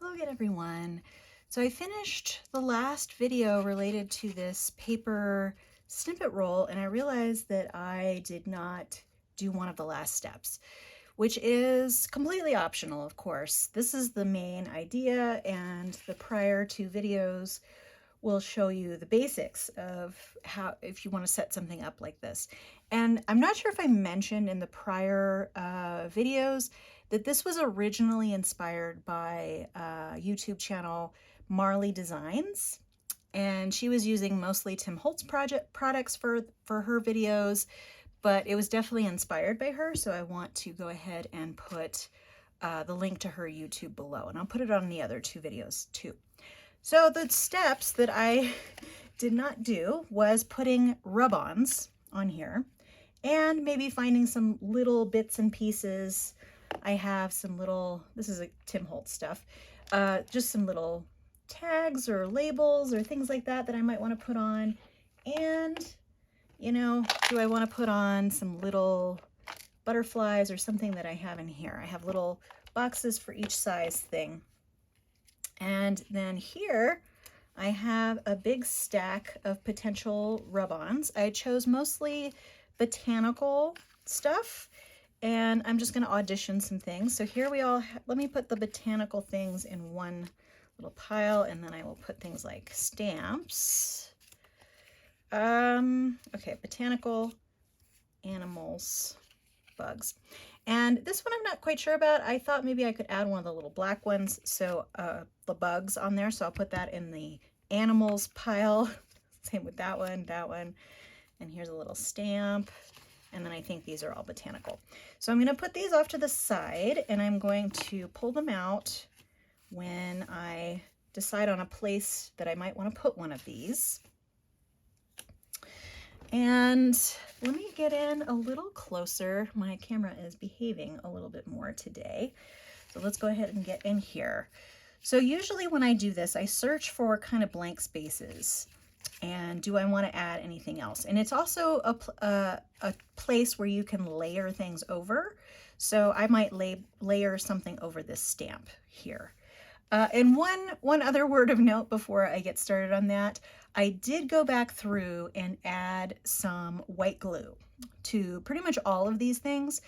Hello again, everyone. So I finished the last video related to this paper snippet roll, and I realized that I did not do one of the last steps, which is completely optional, of course. This is the main idea, and the prior two videos will show you the basics of how, if you want to set something up like this. And I'm not sure if I mentioned in the prior videos that this was originally inspired by a YouTube channel, Marley Designs. And she was using mostly Tim Holtz products for her videos, but it was definitely inspired by her. So I want to go ahead and put the link to her YouTube below, and I'll put it on the other two videos too. So the steps that I did not do was putting rub-ons on here and maybe finding some little bits and pieces. I have some little, this is a Tim Holtz stuff, just some little tags or labels or things like that that I might want to put on. And, you know, do I want to put on some little butterflies or something that I have in here? I have little boxes for each size thing. And then here I have a big stack of potential rub-ons. I chose mostly botanical stuff, and I'm just going to audition some things. So here we all let me put the botanical things in one little pile, and then I will put things like stamps. Okay, botanical, animals, bugs. And this one I'm not quite sure about. I thought maybe I could add one of the little black ones, so the bugs on there. So I'll put that in the animals pile. Same with that one, and here's a little stamp. And then I think these are all botanical. So I'm going to put these off to the side, and I'm going to pull them out when I decide on a place that I might want to put one of these. And let me get in a little closer. My camera is behaving a little bit more today. So let's go ahead and get in here. So usually when I do this, I search for kind of blank spaces. And do I want to add anything else? And it's also a place where you can layer things over. So I might layer something over this stamp here. And one other word of note before I get started on that, I did go back through and add some white glue to pretty much all of these things.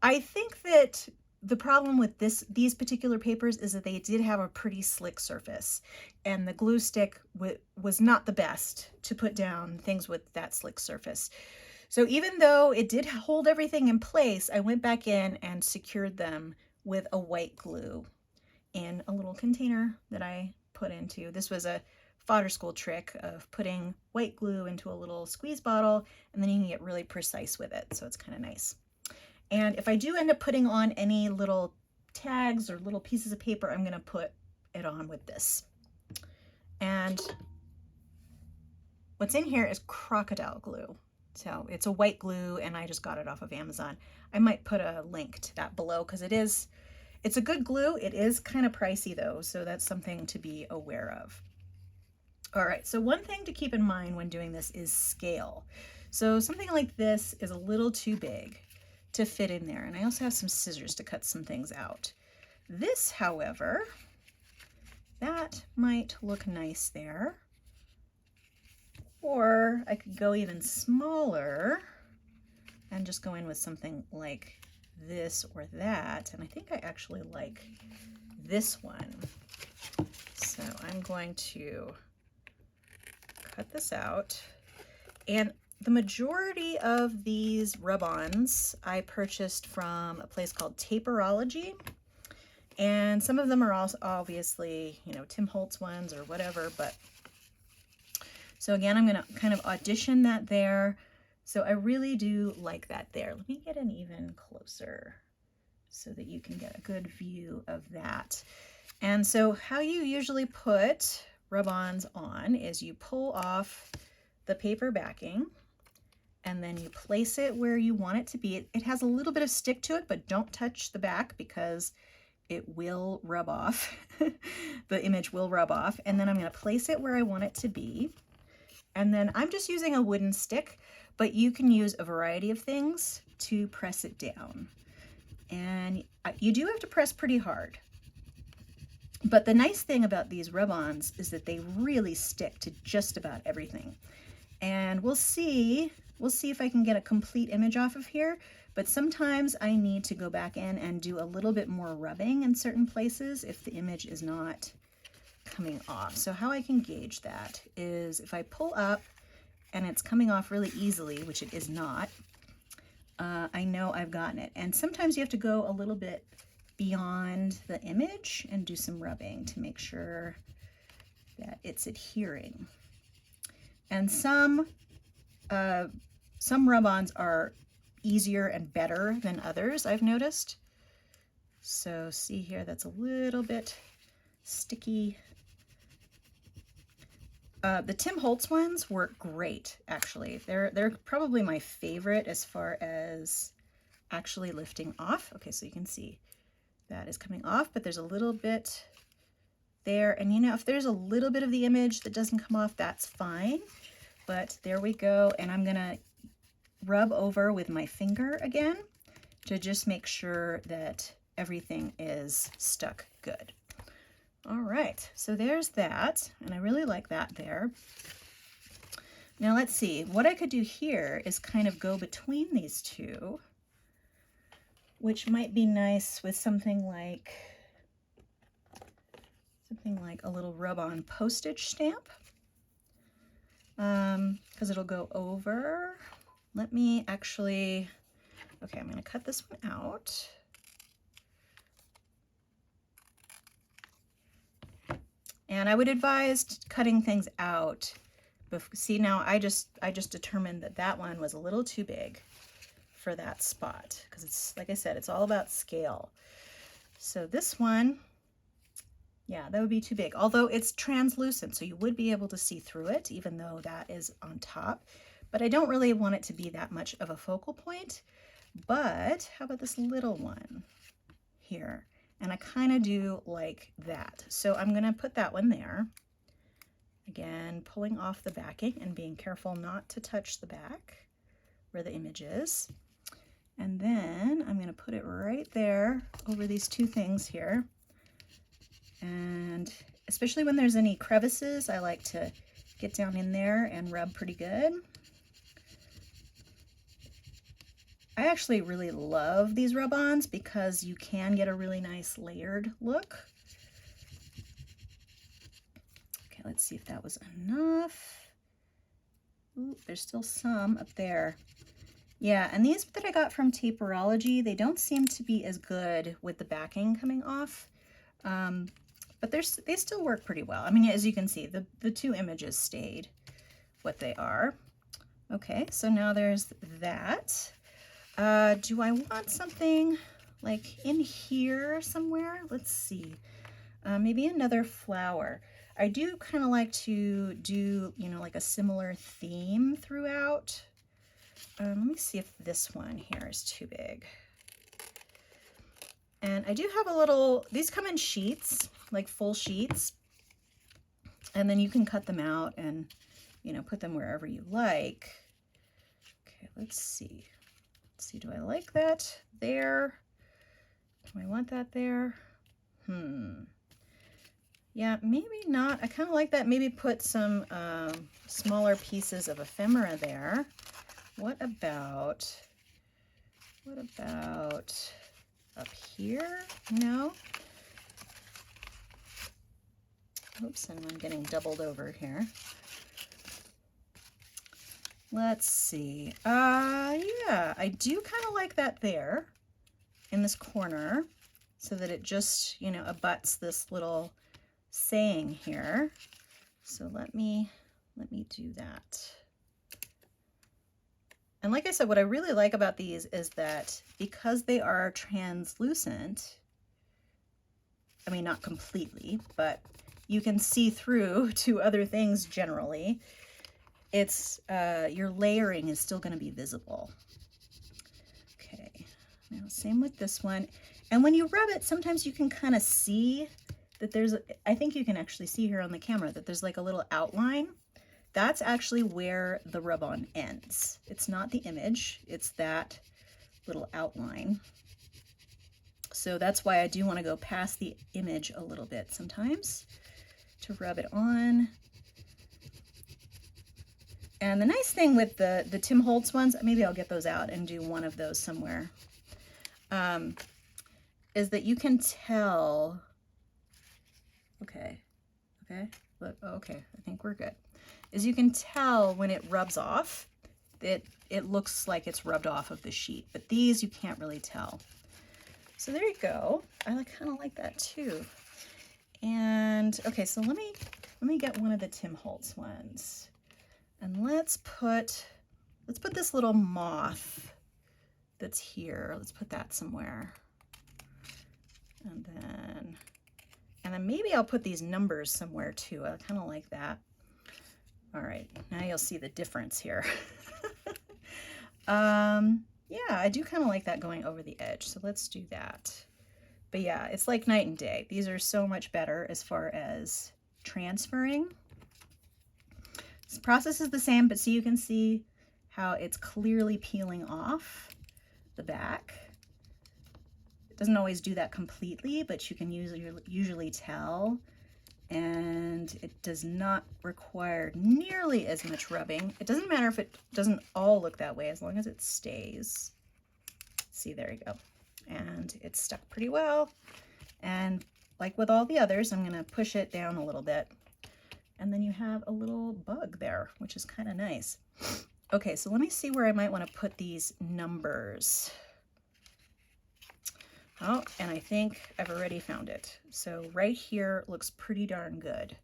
I think that the problem with these particular papers is that they did have a pretty slick surface, and the glue stick was not the best to put down things with that slick surface. So even though it did hold everything in place, I went back in and secured them with a white glue in a little container that I put into. This was a fodder school trick of putting white glue into a little squeeze bottle, and then you can get really precise with it. So it's kind of nice. And if I do end up putting on any little tags or little pieces of paper, I'm going to put it on with this. And what's in here is crocodile glue. So it's a white glue, and I just got it off of Amazon. I might put a link to that below because it's a good glue. It is kind of pricey though, so that's something to be aware of. All right, so one thing to keep in mind when doing this is scale. So something like this is a little too big to fit in there, and I also have some scissors to cut some things out. This, however, that might look nice there. Or I could go even smaller and just go in with something like this or that, and I think I actually like this one. So I'm going to cut this out, and the majority of these rub-ons I purchased from a place called Taperology, and some of them are also obviously, you know, Tim Holtz ones or whatever, but so again, I'm going to kind of audition that there. So I really do like that there. Let me get in even closer so that you can get a good view of that. And so how you usually put rub-ons on is you pull off the paper backing, and then you place it where you want it to be. It has a little bit of stick to it, but don't touch the back because it will rub off. The image will rub off. And then I'm going to place it where I want it to be. And then I'm just using a wooden stick, but you can use a variety of things to press it down. And you do have to press pretty hard. But the nice thing about these rub-ons is that they really stick to just about everything. And we'll see if I can get a complete image off of here, but sometimes I need to go back in and do a little bit more rubbing in certain places if the image is not coming off. So how I can gauge that is if I pull up and it's coming off really easily, which it is not, I know I've gotten it. And sometimes you have to go a little bit beyond the image and do some rubbing to make sure that it's adhering. And some rub-ons are easier and better than others, I've noticed. So see here, that's a little bit sticky. The Tim Holtz ones work great, actually. They're probably my favorite as far as actually lifting off. Okay, so you can see that is coming off, but there's a little bit there. And you know, if there's a little bit of the image that doesn't come off, that's fine. But there we go. And I'm gonna rub over with my finger again to just make sure that everything is stuck good. All right, so there's that, and I really like that there. Now let's see, what I could do here is kind of go between these two, which might be nice with something like a little rub-on postage stamp, because it'll go over. Let me actually, okay, I'm gonna cut this one out. And I would advise cutting things out. See, now I just determined that that one was a little too big for that spot, because it's, like I said, it's all about scale. So this one, yeah, that would be too big. Although it's translucent, so you would be able to see through it, even though that is on top. But I don't really want it to be that much of a focal point. But how about this little one here? And I kind of do like that. So I'm gonna put that one there. Again, pulling off the backing and being careful not to touch the back where the image is. And then I'm gonna put it right there over these two things here. And especially when there's any crevices, I like to get down in there and rub pretty good. I actually really love these rub-ons because you can get a really nice layered look. Okay, let's see if that was enough. Ooh, there's still some up there. Yeah, and these that I got from Taperology, they don't seem to be as good with the backing coming off, but they still work pretty well. I mean, as you can see, the two images stayed what they are. Okay, so now there's that. Do I want something like in here somewhere? Let's see, maybe another flower. I do kind of like to do, you know, like a similar theme throughout. Let me see if this one here is too big. And I do have a little, these come in sheets, like full sheets, and then you can cut them out and, you know, put them wherever you like. Okay, let's see. See, do I like that there? Do I want that there? Yeah, maybe not. I kind of like that. Maybe put some smaller pieces of ephemera there. What about up here? No. Oops, and I'm getting doubled over here. Let's see. Yeah, I do kind of like that there in this corner so that it just, you know, abuts this little saying here. So let me do that. And like I said, what I really like about these is that because they are translucent, I mean, not completely, but you can see through to other things generally. It's your layering is still going to be visible. Okay, now same with this one. And when you rub it, sometimes you can kind of see that there's, I think you can actually see here on the camera that there's like a little outline. That's actually where the rub-on ends. It's not the image, it's that little outline. So that's why I do want to go past the image a little bit sometimes to rub it on. And the nice thing with the Tim Holtz ones, maybe I'll get those out and do one of those somewhere, is that you can tell, okay, look, okay, I think we're good, is you can tell when it rubs off, that it looks like it's rubbed off of the sheet, but these you can't really tell. So there you go. I kind of like that too. And okay, so let me get one of the Tim Holtz ones. And let's put this little moth that's here. Let's put that somewhere. And then maybe I'll put these numbers somewhere too. I kind of like that. All right, now you'll see the difference here. Yeah, I do kind of like that going over the edge. So let's do that. But yeah, it's like night and day. These are so much better as far as transferring. This process is the same, but see, you can see how it's clearly peeling off the back. It doesn't always do that completely, but you can usually tell. And it does not require nearly as much rubbing. It doesn't matter if it doesn't all look that way, as long as it stays. See, there you go. And it's stuck pretty well. And like with all the others, I'm gonna push it down a little bit. And then you have a little bug there, which is kind of nice. Okay, so let me see where I might want to put these numbers. Oh, and I think I've already found it. So right here looks pretty darn good.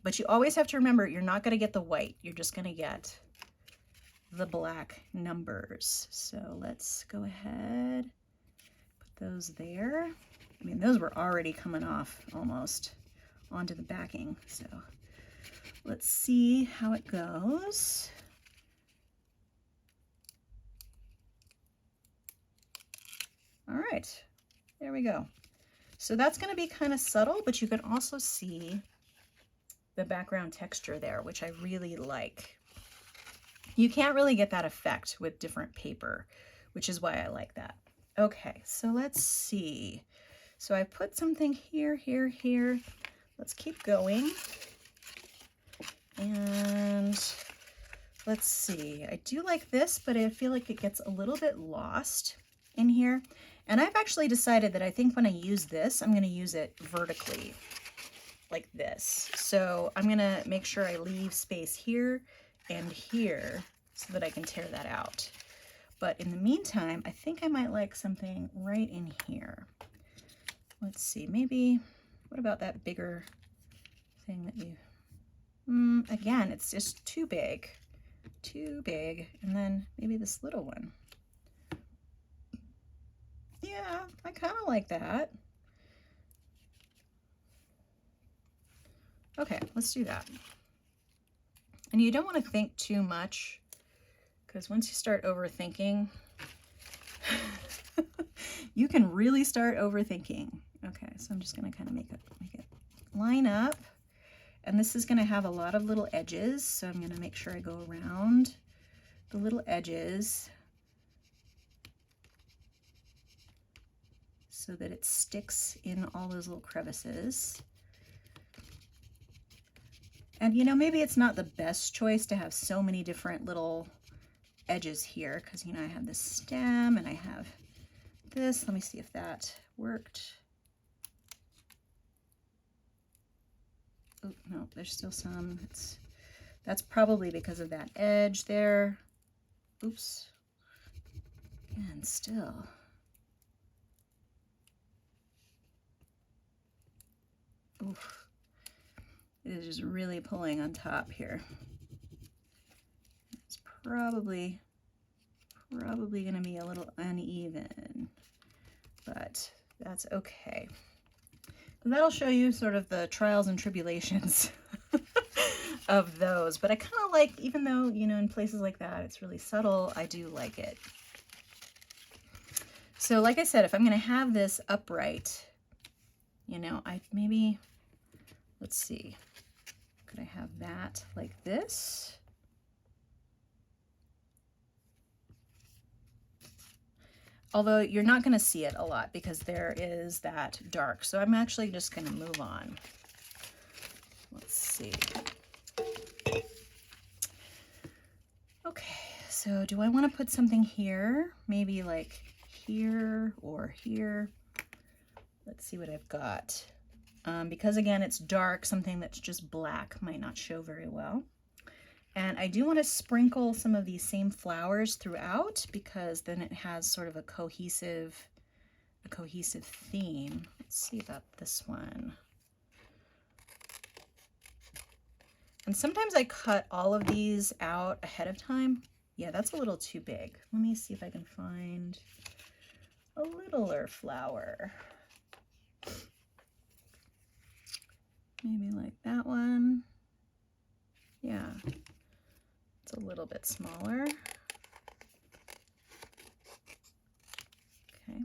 But you always have to remember, you're not going to get the white. You're just going to get the black numbers. So let's go ahead, put those there. I mean, those were already coming off almost onto the backing. So let's see how it goes. All right. There we go. So that's going to be kind of subtle, but you can also see the background texture there, which I really like. You can't really get that effect with different paper, which is why I like that. Okay, so let's see. So I put something here, here, here. Let's keep going. And let's see. I do like this, but I feel like it gets a little bit lost in here. And I've actually decided that I think when I use this, I'm going to use it vertically like this. So I'm going to make sure I leave space here and here so that I can tear that out. But in the meantime, I think I might like something right in here. Let's see, maybe, what about that bigger thing that you, again, it's just too big, and then maybe this little one. Yeah, I kind of like that. Okay, let's do that. And you don't want to think too much, because once you start overthinking, you can really start overthinking. Okay, so I'm just going to kind of make it line up. And this is going to have a lot of little edges, so I'm going to make sure I go around the little edges so that it sticks in all those little crevices. And you know, maybe it's not the best choice to have so many different little edges here, because you know, I have this stem and I have this. Let me see if that worked. Oh, no, there's still some. That's probably because of that edge there. Oops. And still. Oof. It is just really pulling on top here. It's probably going to be a little uneven, but that's okay. That'll show you sort of the trials and tribulations of those. But I kind of like, even though, you know, in places like that, it's really subtle, I do like it. So like I said, if I'm going to have this upright, you know, maybe, let's see, could I have that like this? although you're not going to see it a lot because there is that dark. So I'm actually just going to move on. Let's see. Okay, so do I want to put something here? Maybe like here or here. Let's see what I've got. Because again, it's dark, something that's just black might not show very well. And I do want to sprinkle some of these same flowers throughout because then it has sort of a cohesive theme. Let's see about this one. And sometimes I cut all of these out ahead of time. Yeah, that's a little too big. Let me see if I can find a littler flower. Maybe like that one. Yeah, it's a little bit smaller. Okay.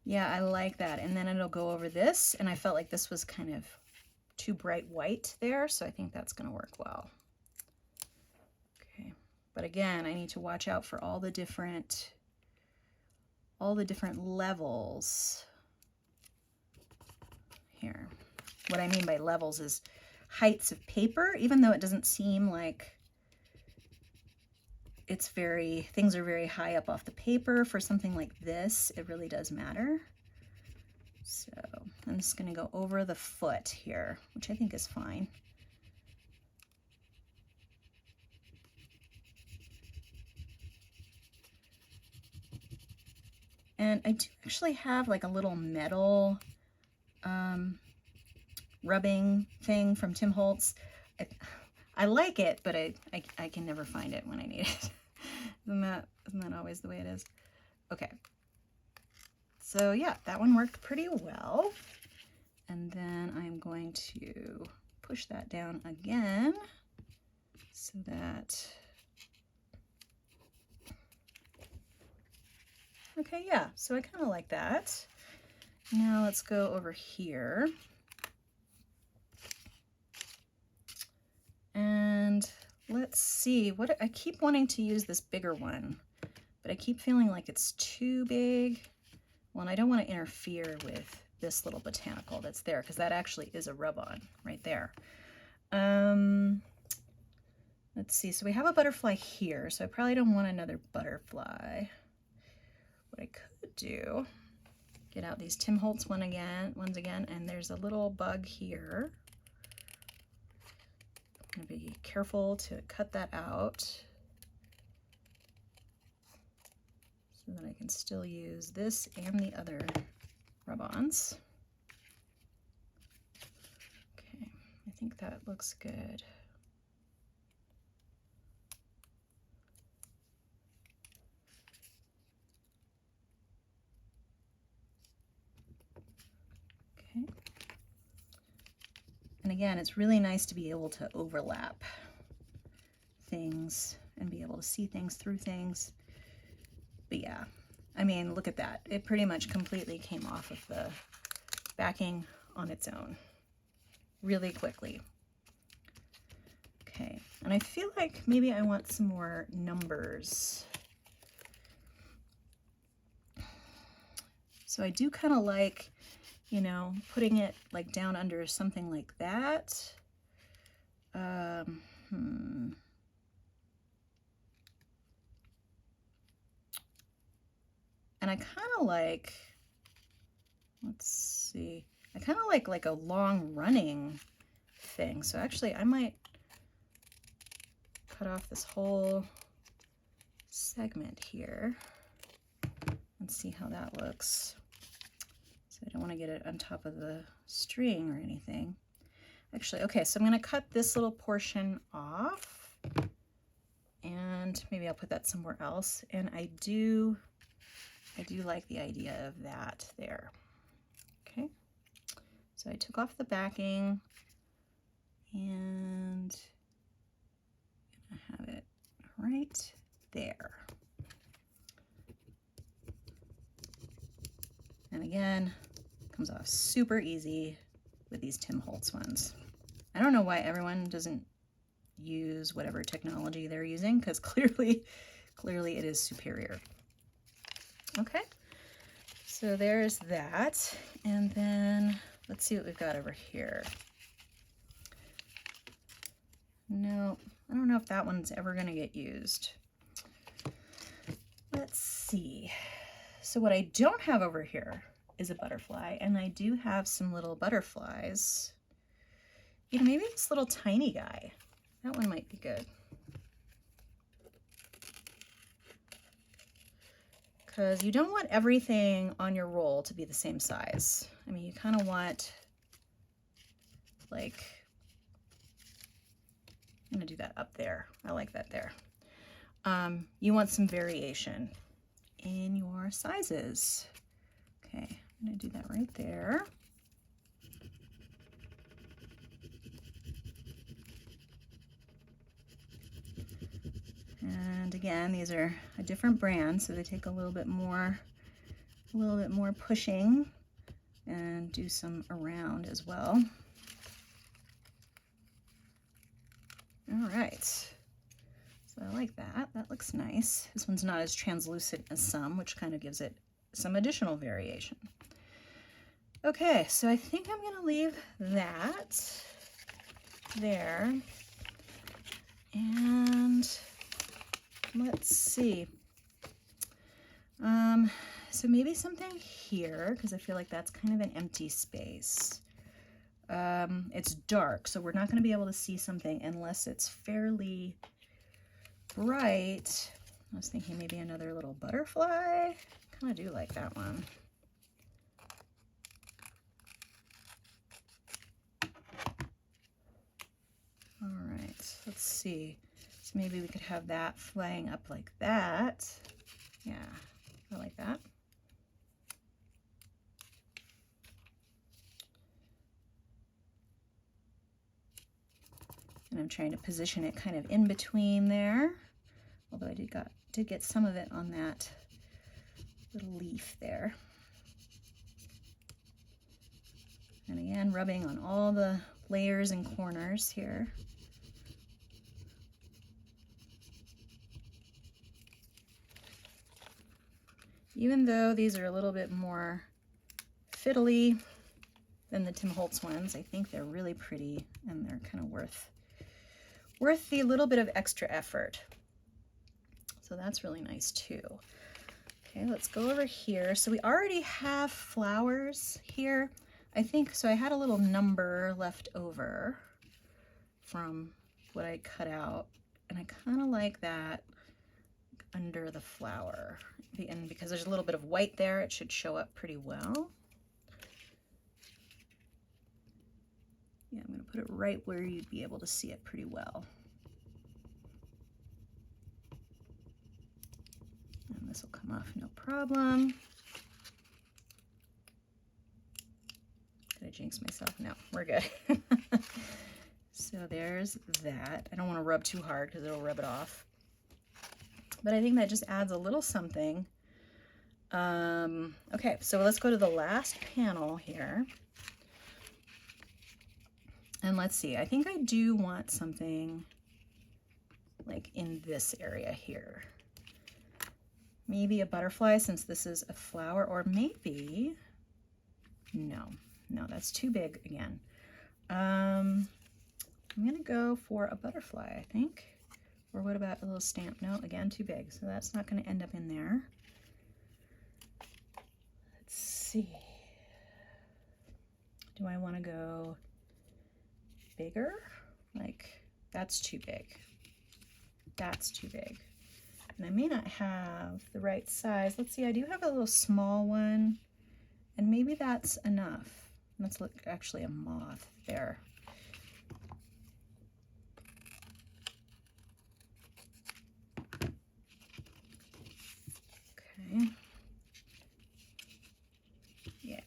Yeah, I like that. And then it'll go over this, and I felt like this was kind of too bright white there, so I think that's going to work well. Okay, but again, I need to watch out for all the different levels here. What I mean by levels is heights of paper, even though it doesn't seem like things are very high up off the paper. For something like this, it really does matter. So I'm just going to go over the foot here, which I think is fine. And I do actually have like a little metal rubbing thing from Tim Holtz. I like it, but I can never find it when I need it. Isn't that always the way it is? Okay. So yeah, that one worked pretty well. And then I'm going to push that down again so that, okay, yeah, so I kind of like that. Now let's go over here. And let's see, I keep wanting to use this bigger one, but I keep feeling like it's too big. Well, and I don't want to interfere with this little botanical that's there, because that actually is a rub-on right there. Let's see, so we have a butterfly here, so I probably don't want another butterfly. What I could do, get out these Tim Holtz ones again, and there's a little bug here. I'm going to be careful to cut that out so that I can still use this and the other rub-ons. Okay, I think that looks good. Okay. And again, it's really nice to be able to overlap things and be able to see things through things. But yeah, I mean, look at that. It pretty much completely came off of the backing on its own really quickly. Okay, and I feel like maybe I want some more numbers. So I do kind of like, you know, putting it like down under something like that. And I kind of like, let's see, I kind of like a long running thing. So actually I might cut off this whole segment here and see how that looks. So I don't want to get it on top of the string or anything. Actually, okay, so I'm going to cut this little portion off, and maybe I'll put that somewhere else. And I do like the idea of that there. Okay, so I took off the backing, and I have it right there. And again, comes off super easy with these Tim Holtz ones. I don't know why everyone doesn't use whatever technology they're using, because clearly Clearly it is superior. Okay, so there's that. And then let's see what we've got over here. No, I don't know if that one's ever going to get used. Let's see. So what I don't have over here is a butterfly, and I do have some little butterflies. You know, maybe this little tiny guy. That one might be good. Because you don't want everything on your roll to be the same size. I mean, you kind of want, like, I'm gonna do that up there. I like that there. You want some variation in your sizes. Okay, I'm gonna do that right there. And again, these are a different brand, so they take a little bit more pushing and do some around as well. All right, so I like that. That looks nice. This one's not as translucent as some, which kind of gives it some additional variation. Okay, so I think I'm gonna leave that there. And let's see. So maybe something here, because I feel like that's kind of an empty space. It's dark, so we're not going to be able to see something unless it's fairly bright. I was thinking maybe another little butterfly. Kind of do like that one. All right, let's see. So maybe we could have that flying up like that. Yeah, I like that. And I'm trying to position it kind of in between there, although I did get some of it on that little leaf there. And again, rubbing on all the layers and corners here. Even though these are a little bit more fiddly than the Tim Holtz ones, I think they're really pretty and they're kind of worth the little bit of extra effort. So that's really nice too. Okay, let's go over here. So we already have flowers here. I think, so I had a little number left over from what I cut out, and I kind of like that under the flower. And because there's a little bit of white there, it should show up pretty well. Yeah, I'm gonna put it right where you'd be able to see it pretty well. And this will come off no problem. Did I jinx myself? No, we're good. So there's that. I don't want to rub too hard because it'll rub it off. But I think that just adds a little something. Okay, so let's go to the last panel here. And let's see, I think I do want something like in this area here. Maybe a butterfly since this is a flower, or maybe, no, that's too big again. I'm gonna go for a butterfly, I think. Or what about a little stamp? No, again, too big. So that's not gonna end up in there. Let's see. Do I wanna go bigger? Like, that's too big. That's too big. And I may not have the right size. Let's see, I do have a little small one, and maybe that's enough. Let's look, actually a moth there. Okay. Yeah.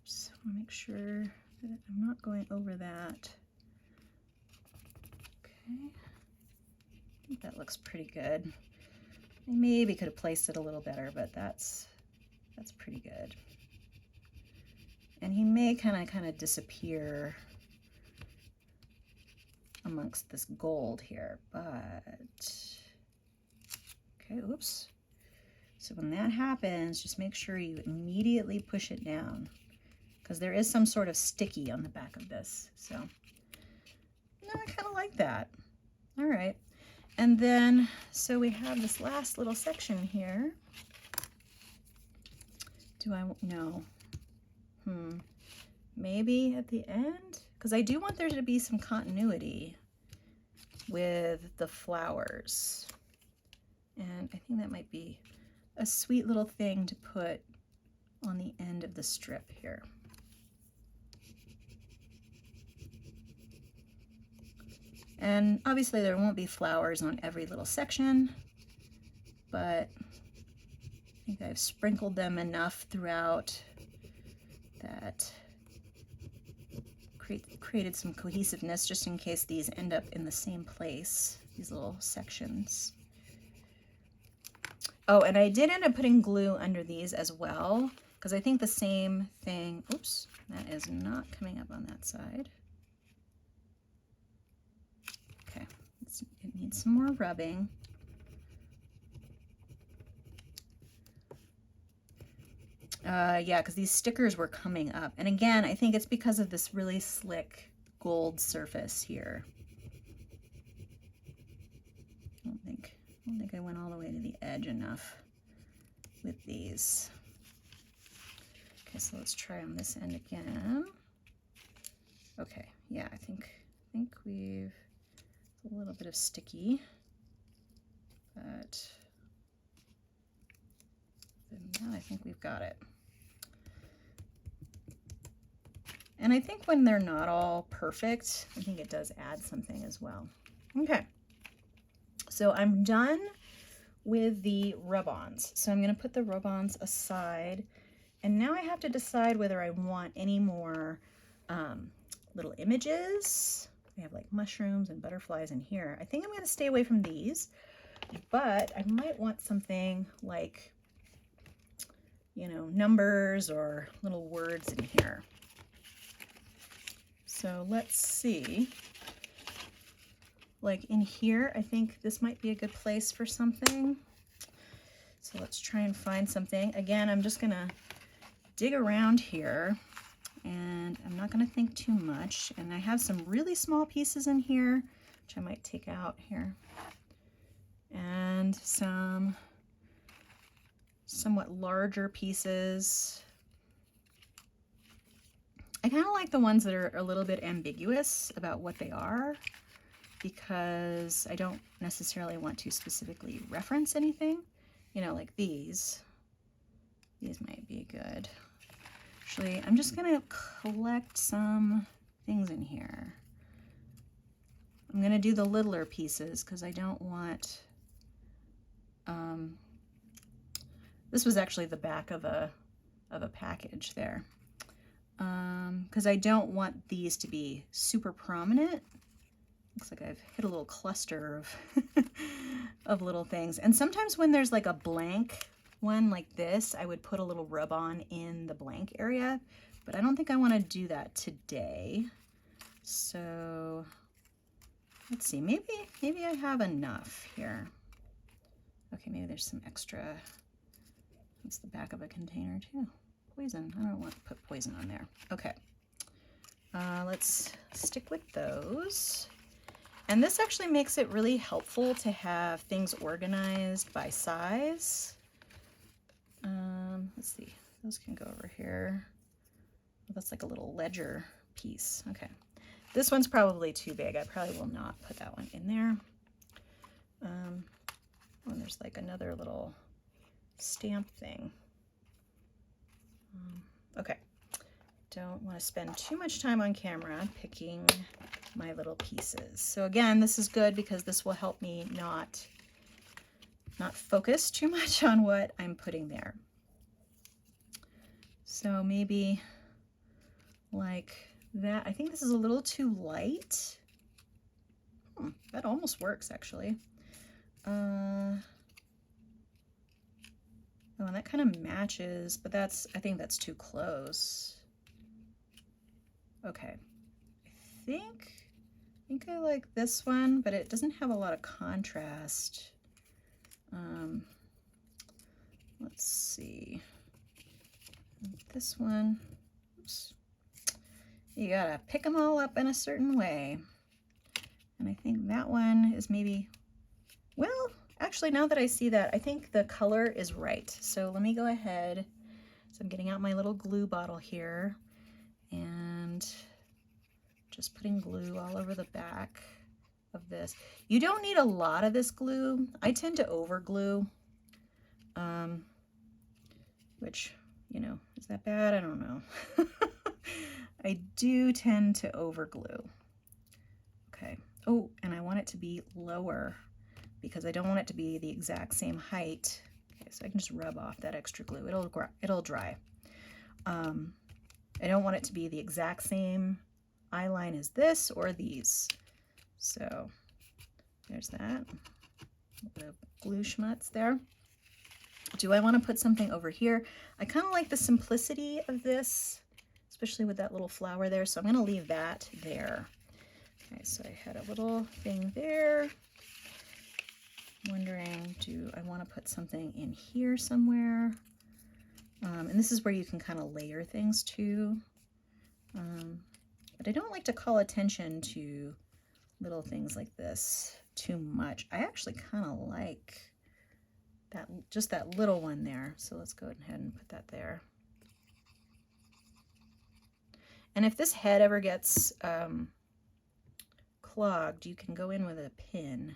So make sure that I'm not going over that. Okay. I think that looks pretty good. I maybe could have placed it a little better, but that's pretty good. And he may kind of disappear amongst this gold here, but okay, oops. So when that happens, just make sure you immediately push it down because there is some sort of sticky on the back of this. So no, I kind of like that. All right. And then, so we have this last little section here. Do I know? Maybe at the end? Because I do want there to be some continuity with the flowers. And I think that might be a sweet little thing to put on the end of the strip here. And obviously there won't be flowers on every little section, but I think I've sprinkled them enough throughout that created some cohesiveness just in case these end up in the same place, these little sections. Oh, and I did end up putting glue under these as well, because I think the same thing, oops, that is not coming up on that side. Okay, it needs some more rubbing. Yeah, because these stickers were coming up. And again, I think it's because of this really slick gold surface here. I don't think I went all the way to the edge enough with these. Okay, so let's try on this end again. Okay, yeah, I think we've a little bit of sticky, but now I think we've got it. And I think when they're not all perfect, I think it does add something as well. Okay, so I'm done with the rub-ons. So I'm going to put the rub-ons aside, and now I have to decide whether I want any more little images. We have like mushrooms and butterflies in here. I think I'm going to stay away from these, but I might want something like, you know, numbers or little words in here. So let's see, like in here, I think this might be a good place for something. So let's try and find something. Again, I'm just gonna dig around here and I'm not gonna think too much. And I have some really small pieces in here, which I might take out here. And some somewhat larger pieces. I kind of like the ones that are a little bit ambiguous about what they are, because I don't necessarily want to specifically reference anything. You know, like these might be good. Actually, I'm just gonna collect some things in here. I'm gonna do the littler pieces because I don't want, this was actually the back of a package there. Because I don't want these to be super prominent. Looks like I've hit a little cluster of, of little things. And sometimes when there's like a blank one like this, I would put a little rub-on in the blank area, but I don't think I want to do that today. So let's see, maybe I have enough here. Okay, maybe there's some extra. That's the back of a container too. Poison, I don't want to put poison on there. Okay, let's stick with those. And this actually makes it really helpful to have things organized by size. Let's see, those can go over here. That's like a little ledger piece. Okay, this one's probably too big. I probably will not put that one in there. Oh, and there's like another little stamp thing. Okay, don't want to spend too much time on camera picking my little pieces. So again, this is good because this will help me not focus too much on what I'm putting there. So maybe like that. I think this is a little too light. That almost works actually. Oh, and that kind of matches, but I think that's too close. Okay, I think think I like this one, but it doesn't have a lot of contrast. Let's see. This one, oops. You gotta pick them all up in a certain way. And I think that one is maybe, well, actually now that I see that, I think the color is right. So let me go ahead. So I'm getting out my little glue bottle here and just putting glue all over the back of this. You don't need a lot of this glue. I tend to over glue, which, you know, is that bad? I don't know. I do tend to over glue. Okay. Oh, and I want it to be lower because I don't want it to be the exact same height. Okay, so I can just rub off that extra glue. It'll dry. I don't want it to be the exact same eye line as this or these. So there's that. A little bit of glue schmutz there. Do I want to put something over here? I kind of like the simplicity of this, especially with that little flower there. So I'm going to leave that there. Okay, so I had a little thing there. I'm wondering, do I want to put something in here somewhere? And this is where you can kind of layer things too. But I don't like to call attention to little things like this too much. I actually kind of like that, just that little one there. So let's go ahead and put that there. And if this head ever gets clogged, you can go in with a pin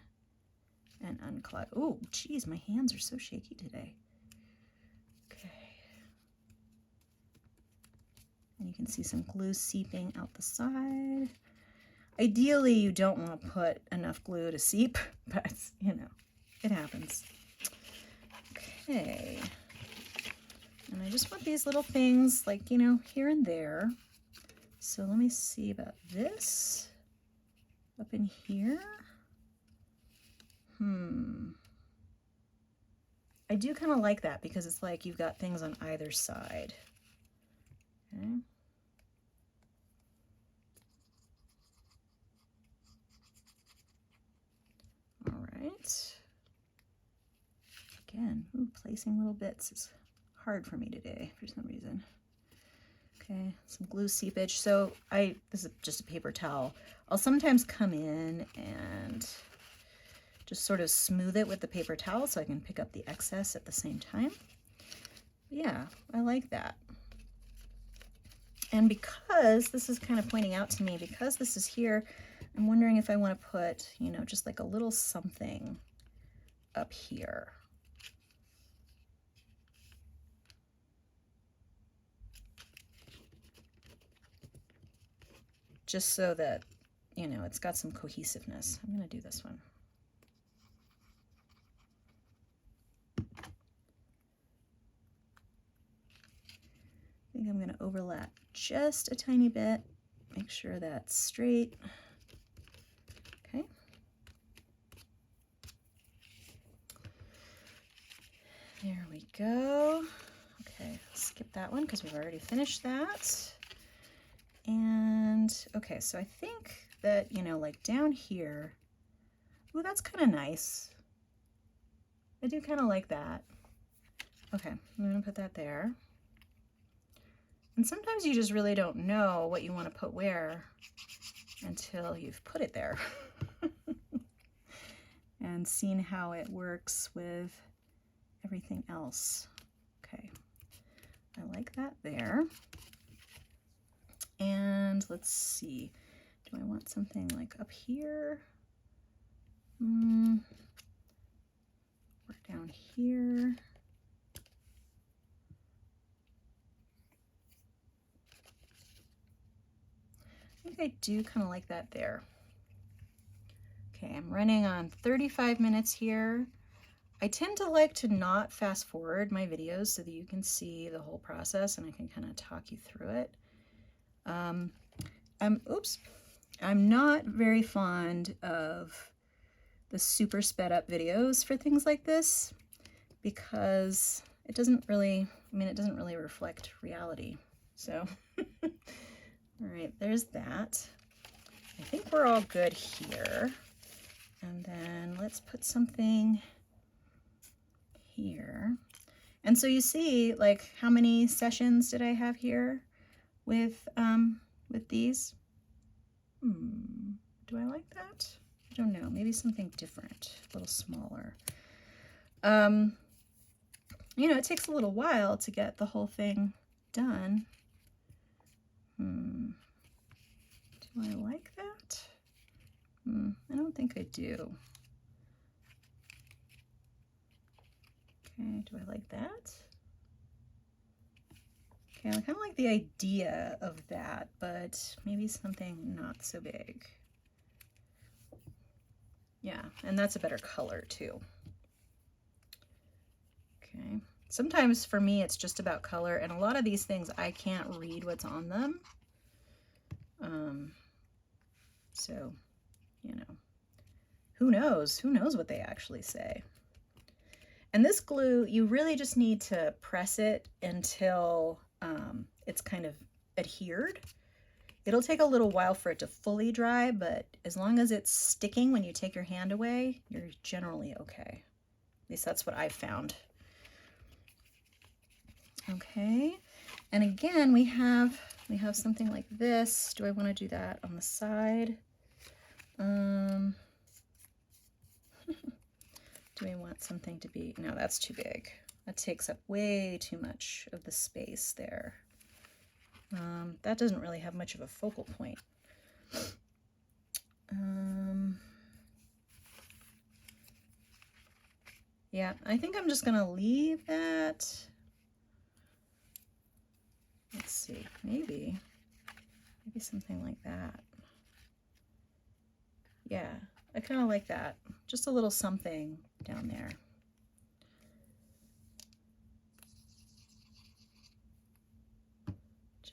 and unclog. Oh, geez, my hands are so shaky today. Okay. And you can see some glue seeping out the side. Ideally, you don't want to put enough glue to seep, but, you know, it happens. Okay. And I just want these little things, like, you know, here and there. So let me see about this. Up in here. I do kind of like that because it's like you've got things on either side. Okay. All right. Again, placing little bits is hard for me today for some reason. Okay, some glue seepage. So this is just a paper towel. I'll sometimes come in and just sort of smooth it with the paper towel so I can pick up the excess at the same time. Yeah, I like that. And because this is kind of pointing out to me, because this is here, I'm wondering if I want to put, you know, just like a little something up here. Just so that, you know, it's got some cohesiveness. I'm going to do this one. I think I'm going to overlap just a tiny bit. Make sure that's straight. Okay. There we go. Okay, skip that one because we've already finished that. And okay, so I think that, you know, like down here, ooh, that's kind of nice. I do kind of like that. Okay, I'm gonna put that there. And sometimes you just really don't know what you want to put where until you've put it there and seen how it works with everything else. Okay, I like that there. And let's see, do I want something like up here? Or down here? I think I do kind of like that there. Okay, I'm running on 35 minutes here. I tend to like to not fast forward my videos so that you can see the whole process and I can kind of talk you through it. I'm not very fond of the super sped up videos for things like this because it doesn't really, it doesn't really reflect reality. So, all right, there's that. I think we're all good here. And then let's put something here. And so you see, like, how many sessions did I have here with these? Do I like that? I don't know, maybe something different, a little smaller. You know, it takes a little while to get the whole thing done. Do I like that? I don't think I do. Okay, do I like that? Okay, I kind of like the idea of that, but maybe something not so big. Yeah, and that's a better color too. Okay, sometimes for me it's just about color, and a lot of these things I can't read what's on them. So, you know, who knows? Who knows what they actually say? And this glue, you really just need to press it until it's kind of adhered. It'll take a little while for it to fully dry, but as long as it's sticking when you take your hand away, you're generally okay. At least that's what I've found. Okay, and again, we have something like this. Do I want to do that on the side? Do we want something to be, no, that's too big. That takes up way too much of the space there. That doesn't really have much of a focal point. Yeah, I think I'm just gonna leave that. Let's see, maybe something like that. Yeah, I kind of like that. Just a little something down there.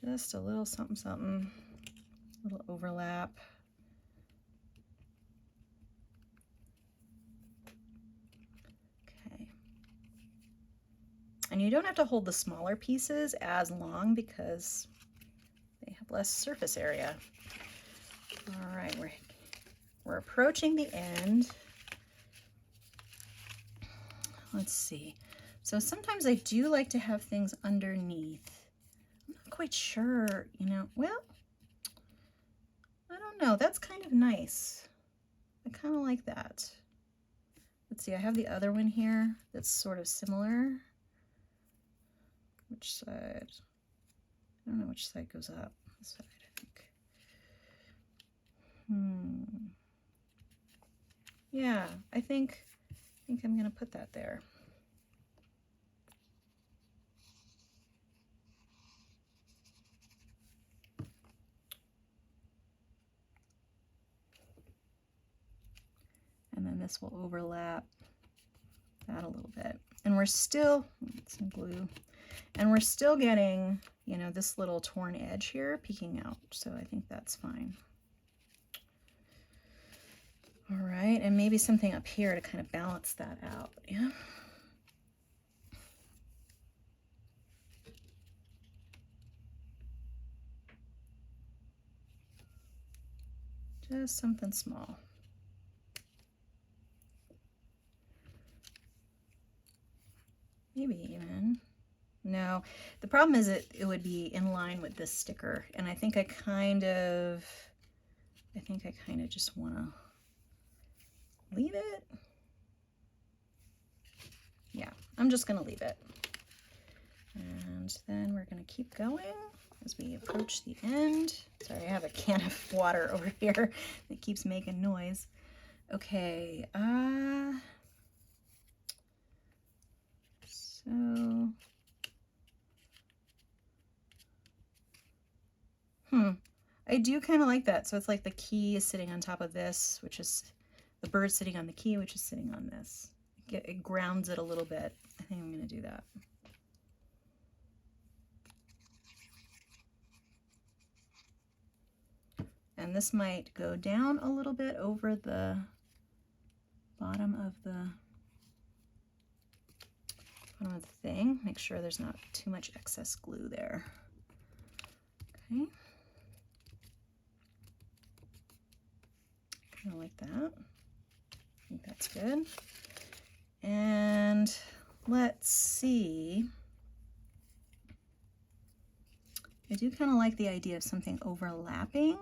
Just a little something, something, a little overlap. Okay. And you don't have to hold the smaller pieces as long because they have less surface area. All right, we're approaching the end. Let's see. So sometimes I do like to have things underneath. I'm not quite sure, you know, well, I don't know. That's kind of nice. I kind of like that. Let's see, I have the other one here that's sort of similar. Which side? I don't know which side goes up. This side, I think. Yeah, I think I'm gonna put that there. And then this will overlap that a little bit. And we're still, some glue, and we're still getting, you know, this little torn edge here peeking out. So I think that's fine. All right, and maybe something up here to kind of balance that out, yeah. Just something small. Maybe even, no. The problem is it would be in line with this sticker, and I think I kind of just want to leave it. Yeah, I'm just gonna leave it. And then we're gonna keep going as we approach the end. Sorry, I have a can of water over here that keeps making noise. Okay, so, I do kind of like that. So it's like the key is sitting on top of this, which is the bird sitting on the key, which is sitting on this. It grounds it a little bit. I think I'm going to do that. And this might go down a little bit over the bottom of the thing. Make sure there's not too much excess glue there. Okay. kind of like that. I think that's good. And let's see. I do kind of like the idea of something overlapping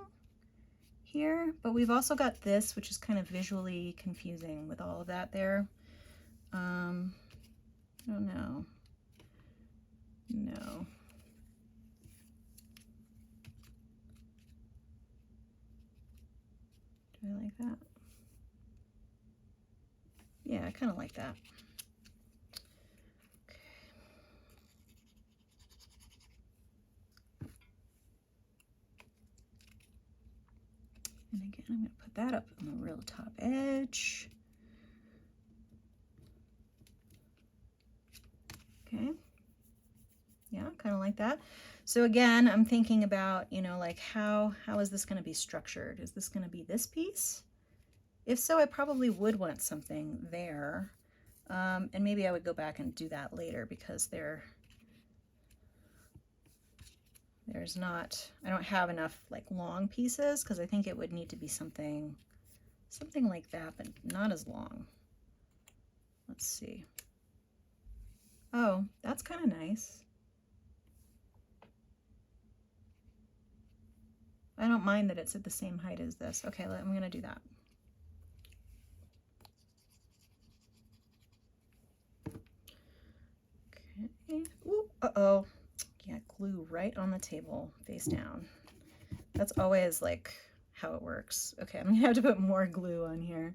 here, but we've also got this, which is kind of visually confusing with all of that there. I don't know. No. Do I like that? Yeah, I kind of like that. Okay. And again, I'm going to put that up on the real top edge. Okay. Yeah, kind of like that. So again, I'm thinking about, you know, like how is this going to be structured? Is this going to be this piece? If so, I probably would want something there. And maybe I would go back and do that later because there's not, I don't have enough like long pieces because I think it would need to be something like that, but not as long. Let's see. Oh, that's kind of nice. I don't mind that it's at the same height as this. Okay, I'm gonna do that. Okay. Ooh, uh-oh. Yeah, glue right on the table, face down. That's always like how it works. Okay, I'm gonna have to put more glue on here.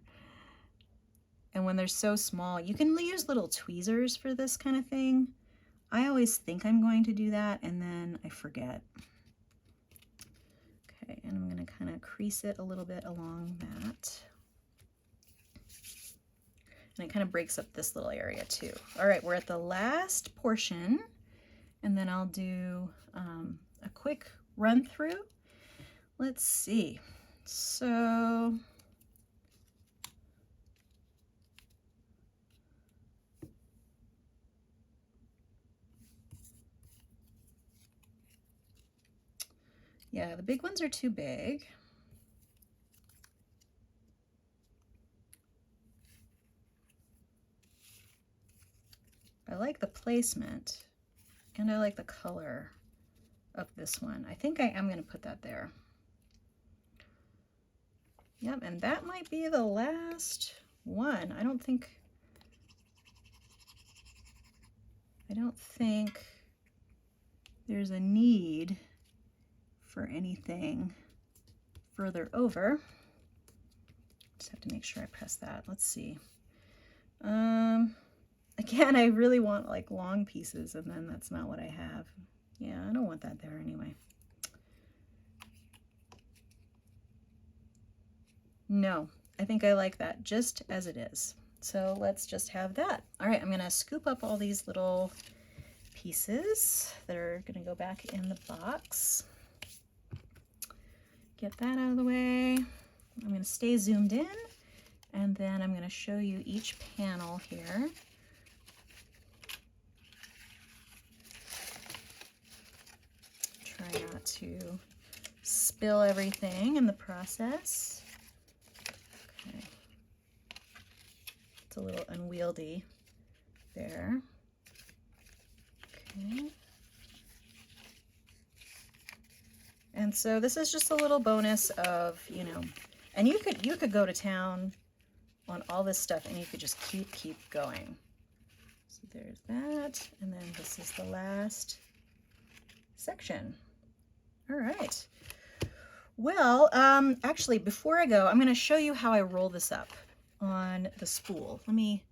And when they're so small, you can use little tweezers for this kind of thing. I always think I'm going to do that and then I forget. Okay, and I'm gonna kind of crease it a little bit along that. And it kind of breaks up this little area too. All right, we're at the last portion, and then I'll do a quick run through. Let's see. So yeah, the big ones are too big. I like the placement and I like the color of this one. I think I am going to put that there. Yep, and that might be the last one. I don't think there's a need for anything further over. Just have to make sure I press that. Let's see. Again, I really want like long pieces, and then that's not what I have. Yeah, I don't want that there anyway. No, I think I like that just as it is. So let's just have that. All right, I'm gonna scoop up all these little pieces that are gonna go back in the box. Get that out of the way. I'm gonna stay zoomed in, and then I'm gonna show you each panel here. Try not to spill everything in the process. Okay. It's a little unwieldy there. Okay. And so this is just a little bonus of, you know, and you could go to town on all this stuff and you could just keep going. So there's that, and then this is the last section. All right. Well, actually, before I go, I'm going to show you how I roll this up on the spool. Let me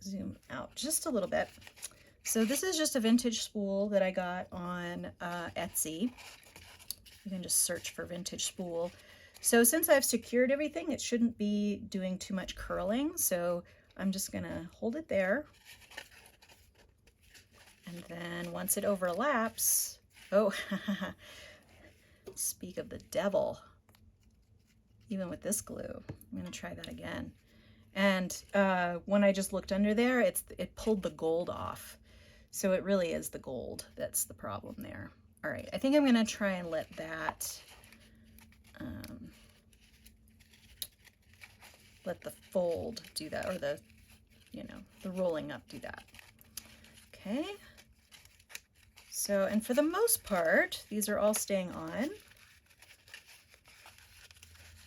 zoom out just a little bit. So this is just a vintage spool that I got on Etsy. You can just search for vintage spool. So since I've secured everything, it shouldn't be doing too much curling. So I'm just going to hold it there. And then once it overlaps, oh, speak of the devil, even with this glue, I'm going to try that again. And when I just looked under there, it pulled the gold off. So it really is the gold that's the problem there. All right, I think I'm going to try and let that let the fold do that, or the, you know, the rolling up do that. Okay. So, and for the most part, these are all staying on,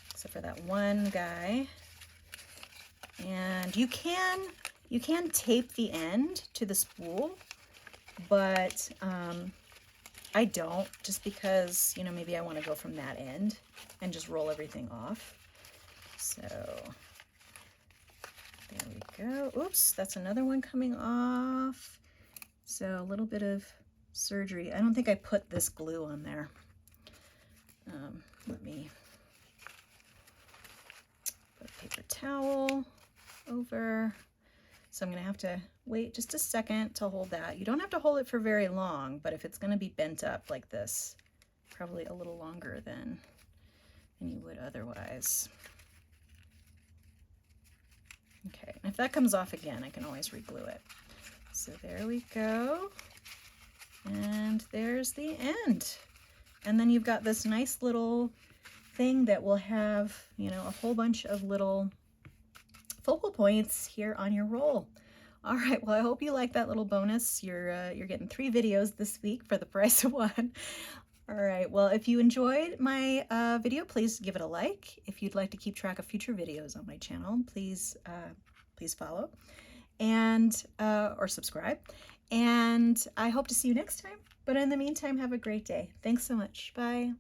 except for that one guy. And you can tape the end to the spool, but I don't, just because, you know, maybe I want to go from that end and just roll everything off. So there we go. Oops, that's another one coming off. So a little bit of surgery. I don't think I put this glue on there. Let me put a paper towel over. So I'm going to have to wait just a second to hold that. You don't have to hold it for very long, but if it's going to be bent up like this, probably a little longer than you would otherwise. Okay, and if that comes off again, I can always re-glue it. So there we go. And there's the end. And then you've got this nice little thing that will have, you know, a whole bunch of little focal points here on your roll. All right, well, I hope you like that little bonus. You're getting 3 videos this week for the price of 1. All right, well, if you enjoyed my video, please give it a like. If you'd like to keep track of future videos on my channel, please follow and or subscribe. And I hope to see you next time. But in the meantime, have a great day. Thanks so much. Bye.